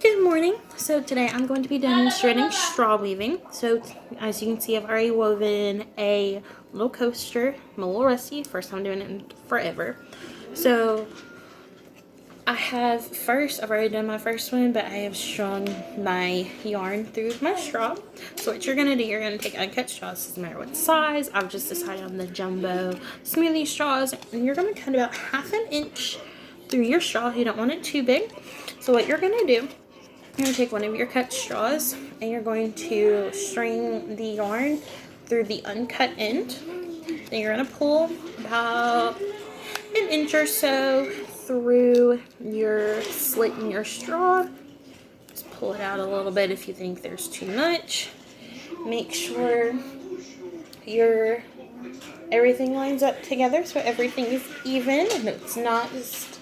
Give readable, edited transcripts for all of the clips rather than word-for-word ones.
Good morning. So today I'm going to be demonstrating straw weaving. So as you can see, I've already woven a little coaster. I'm a little rusty. First time doing it in forever. So I've already done my first one, but I have strung my yarn through my straw. So what you're going to do, you're going to take uncut straws, doesn't matter what size. I've just decided on the jumbo smoothie straws. And you're going to cut about 1/2 inch through your straw. You don't want it too big. So what you're going to do, you're going to take one of your cut straws and you're going to string the yarn through the uncut end. Then you're going to pull about 1 inch or so through your slit in your straw. Just pull it out a little bit if you think there's too much. Make sure everything lines up together so everything is even and it's not. Just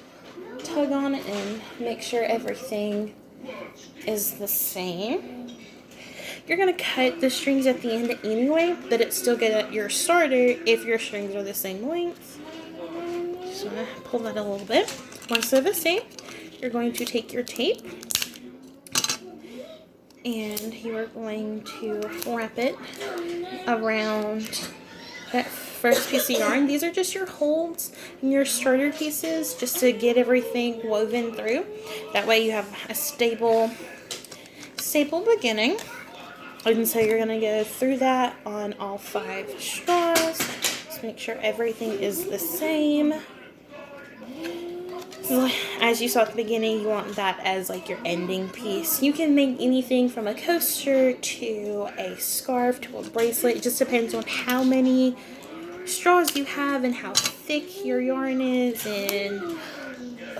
tug on it and make sure everything is the same. You're going to cut the strings at the end anyway, but it's still good at your starter if your strings are the same length. So I'm going to pull that a little bit. Once they're the same, you're going to take your tape and you are going to wrap it around that first piece of yarn. These are just your holds and your starter pieces just to get everything woven through. That way you have a stable beginning. And so you're going to go through that on all 5 straws. Just make sure everything is the same. So as you saw at the beginning, you want that as like your ending piece. You can make anything from a coaster to a scarf to a bracelet. It just depends on how many straws you have and how thick your yarn is and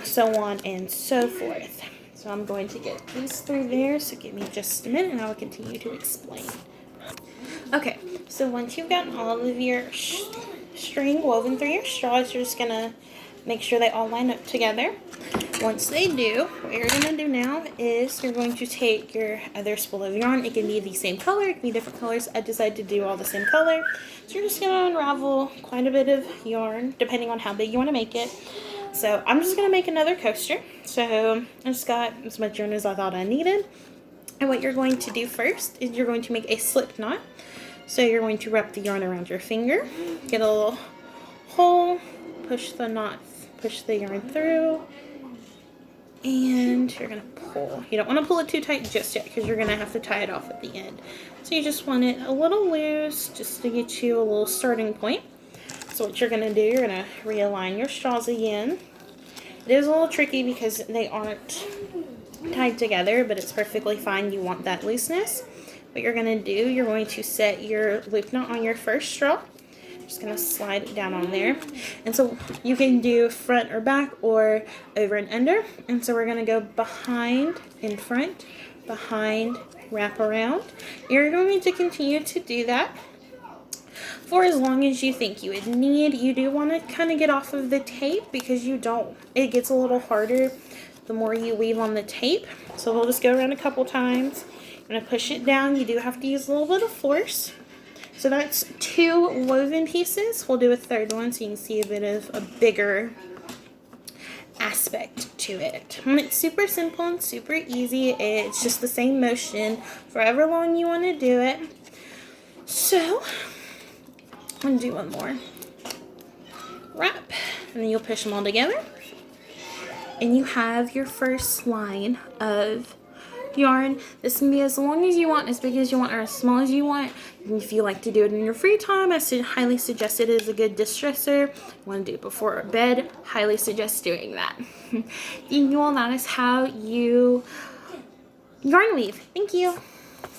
so on and so forth. So I'm going to get these through there, so give me just a minute and I will continue to explain. Okay, so once you've gotten all of your string woven through your straws, you're just going to make sure they all line up together. Once they do, what you're going to do now is you're going to take your other spool of yarn. It can be the same color, it can be different colors. I decided to do all the same color. So you're just going to unravel quite a bit of yarn, depending on how big you want to make it. So I'm just going to make another coaster. So I just got as much yarn as I thought I needed. And what you're going to do first is you're going to make a slip knot. So you're going to wrap the yarn around your finger, get a little hole, push the yarn through, and you're going to pull. You don't want to pull it too tight just yet because you're going to have to tie it off at the end. So you just want it a little loose just to get you a little starting point. So what you're going to do, you're going to realign your straws again. It is a little tricky because they aren't tied together, but it's perfectly fine. You want that looseness. What you're going to do, you're going to set your loop knot on your first straw. Just going to slide it down on there. And so you can do front or back or over and under. And so we're going to go behind, in front, behind, wrap around. You're going to continue to do that for as long as you think you would need. You do want to kind of get off of the tape because it gets a little harder the more you weave on the tape. So we'll just go around a couple times. I'm going to push it down. You do have to use a little bit of force. So that's 2 woven pieces. We'll do a third one so you can see a bit of a bigger aspect to it. And it's super simple and super easy. It's just the same motion for however long you want to do it. So I'm going to do one more. Wrap. And then you'll push them all together. And you have your first line of yarn. This can be as long as you want, as big as you want, or as small as you want. If you like to do it in your free time, I highly suggest it is a good distressor. You want to do it before bed, highly suggest doing that. Thank you all. That is how you yarn weave. Thank you.